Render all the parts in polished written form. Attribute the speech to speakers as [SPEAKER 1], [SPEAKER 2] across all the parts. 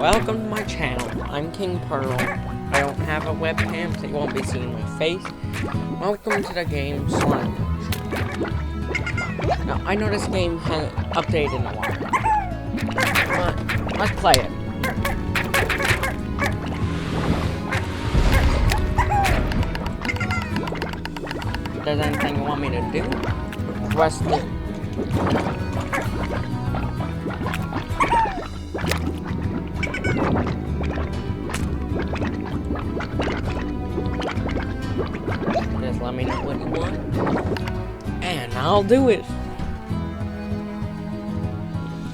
[SPEAKER 1] welcome to my channel. I'm King Pearl. I don't have a webcam, so you won't be seeing my face. Welcome to the game Slime. Now, I know this game hasn't updated in a while, but let's play it. If there's anything you want me to do, request it. Just let me know what you want, and I'll do it.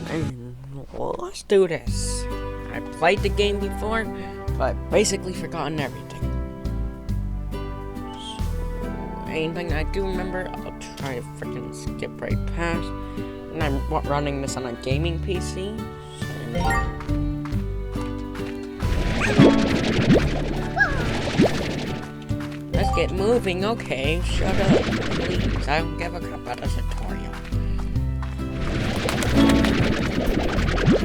[SPEAKER 1] And well, let's do this. I played the game before, but basically forgotten everything. So, anything I do remember, I'll try to freaking skip right past. And I'm running this on a gaming PC. So, let's get moving, okay? Shut up, please. I don't give a crap about a tutorial.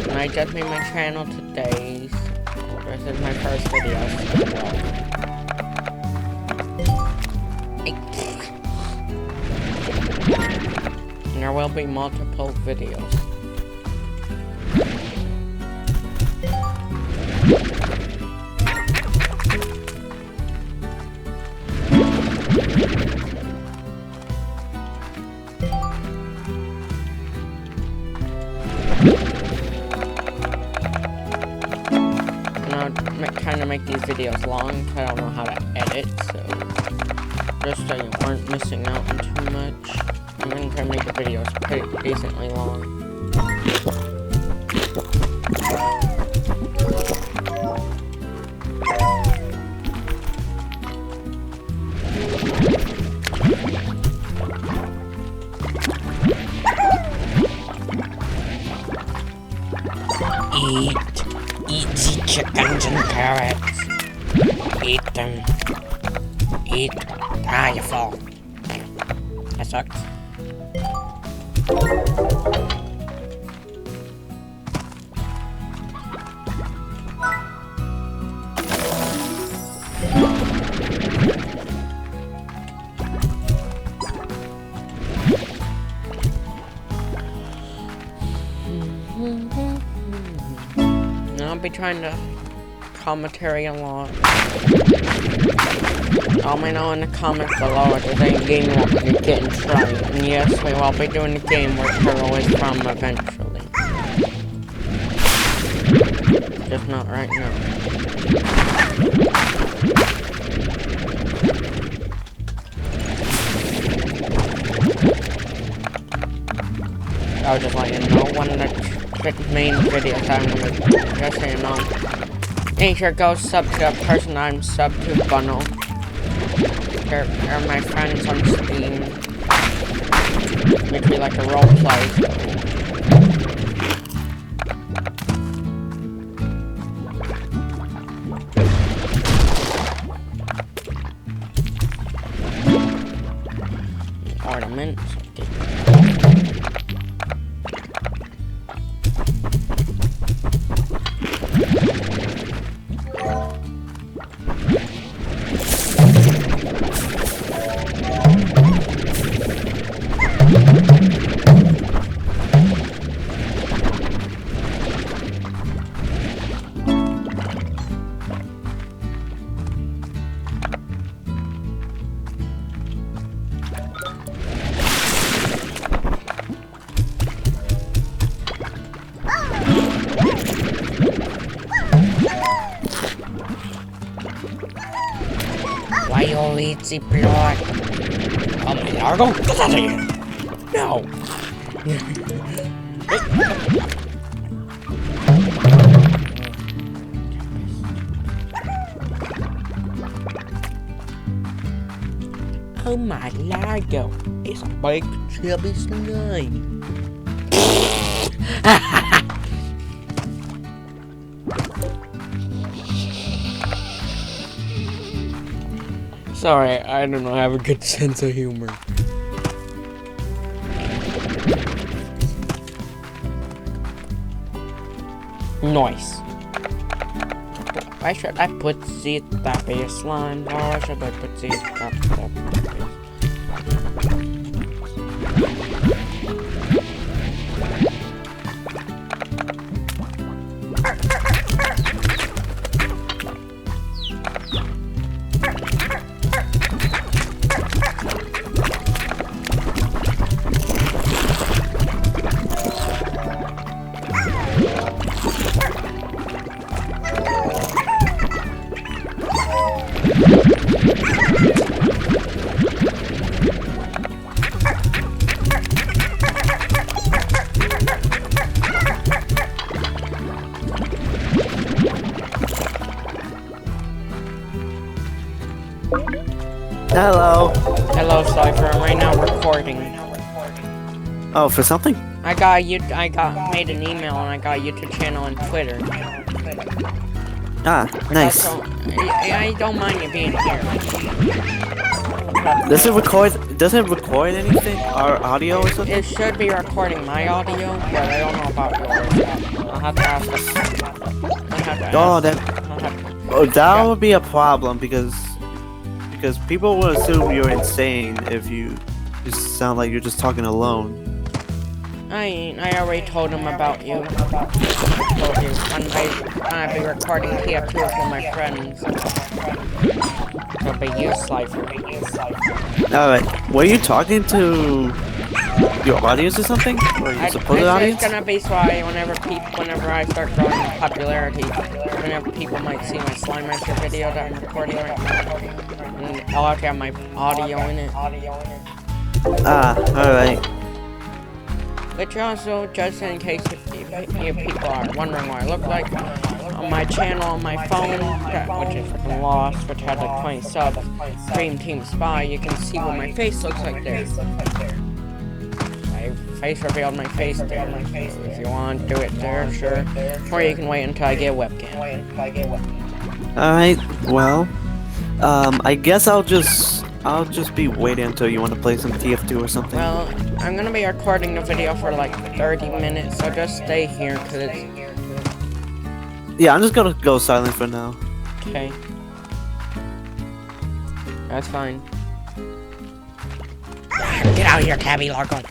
[SPEAKER 1] And I just made my channel today, so this is my first video. And there will be multiple videos. Trying to make these videos long. I don't know how to edit, so just so you aren't missing out on too much, I'm gonna try to make the videos pretty decently long. Eat the chickens and carrots. Eat them. Eat. Ah, you fall. That sucks. I'll be trying to commentary a lot. Let me know in the comments below if there's any game you want me to get and try. And yes, we will be doing the game where Pearl is from eventually. Just not right now. I'll just let you know one of the main videos I'm gonna do, just so you know. Make sure to go sub to the person I'm sub to, Funnel. They're my friends on Steam. Make me like a roleplay. Ornaments. Why you eat the blood? Oh my Largo, get out of here! No! Oh my Largo, it's a big chubby slime. Sorry, I don't know, I have a good sense of humor. Nice. Why should I put the tappy slime? Why should I put the tappy?
[SPEAKER 2] Hello.
[SPEAKER 1] Hello, Cypher. I'm right now recording.
[SPEAKER 2] Oh, for something?
[SPEAKER 1] I made an email and I got YouTube channel and Twitter.
[SPEAKER 2] Ah, nice.
[SPEAKER 1] Also, I don't mind you being here.
[SPEAKER 2] Does it record anything? Our audio or something?
[SPEAKER 1] It should be recording my audio, but I don't know about yours. I'll have to ask
[SPEAKER 2] That would be a problem because people will assume you're insane if you just sound like you're just talking alone.
[SPEAKER 1] I already told him about you. I told you. I'll be recording TF2 for my friends. It'll be you, Slifer.
[SPEAKER 2] Alright, were you talking to your audience or something? Or your supposed audience?
[SPEAKER 1] It's gonna be so whenever I start growing in popularity, whenever people might see my Slime Rancher video that I'm recording right now, and I'll have to have my audio in it.
[SPEAKER 2] Ah, alright.
[SPEAKER 1] Which also, just in case if people are wondering what I look like, on my channel on my phone, which is lost, which has like 20 subs, Dream Team Spy, you can see what my face looks like there. I face revealed my face there. If you want to do it there, sure. Or you can wait until I get a webcam.
[SPEAKER 2] Alright, well, I guess I'll just be waiting until you want to play some TF2 or something.
[SPEAKER 1] Well, I'm gonna be recording the video for like 30 minutes, so just stay here, cause it's...
[SPEAKER 2] Yeah, I'm just gonna go silent for now.
[SPEAKER 1] Okay. That's fine. Get out of here, Tabby Largo!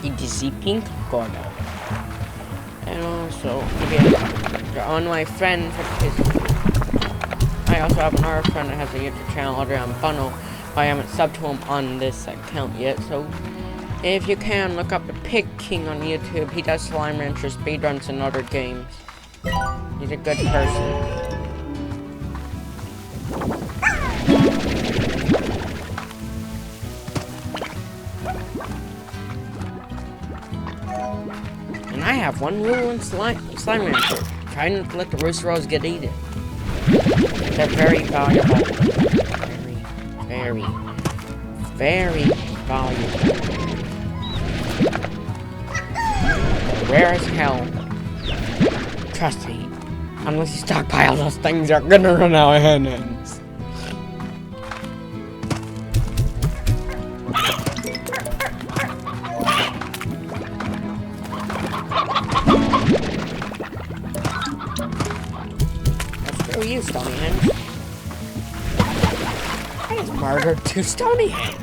[SPEAKER 1] EDC Pink Gordo. And also, on my friend, I also have another friend that has a YouTube channel, Adrian Funnel. I haven't subbed to him on this account yet, so if you can, look up the Pig King on YouTube. He does Slime Rancher speedruns and other games. He's a good person. And I have one rule in Slime Rancher. Try not to let the Roosteros get eaten. They're very valuable. Very valuable. Rare as hell. Trust me. Unless you stockpile those things, you're gonna run out of hand-ends. Screw you, Stony Hens. I just murdered 2 Stony Hens.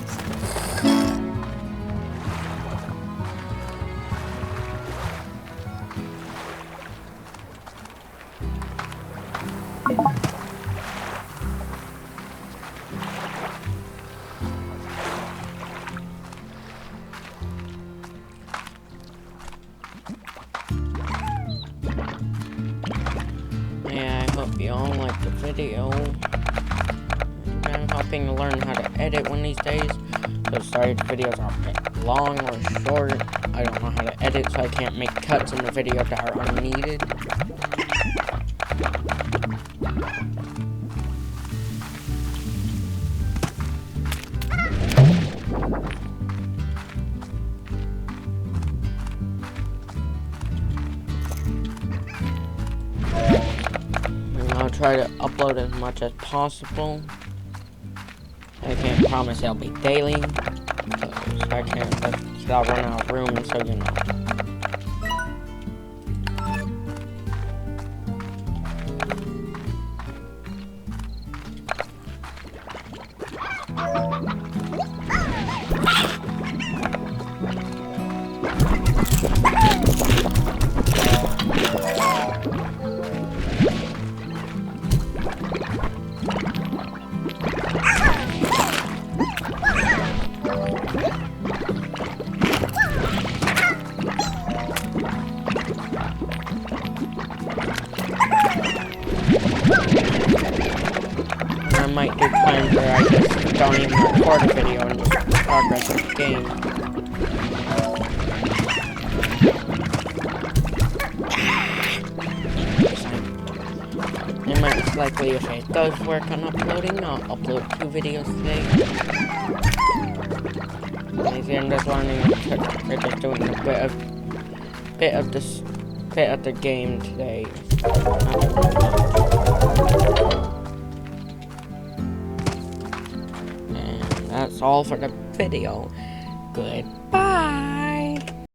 [SPEAKER 1] Yeah, I hope you all liked the video. I'm hoping to learn how to edit one of these days. So sorry if the videos are long or short. I don't know how to edit, so I can't make cuts in the video that are unneeded. try to upload as much as possible. I can't promise it'll be daily, so I can't, because I'll run out of room, so you know. I might do times where I just don't even record a video and just progress the game. And most likely, if it does work on uploading, I'll upload 2 videos today. I'm just learning, they're just doing a bit of the game today. And that's all for the video. Goodbye.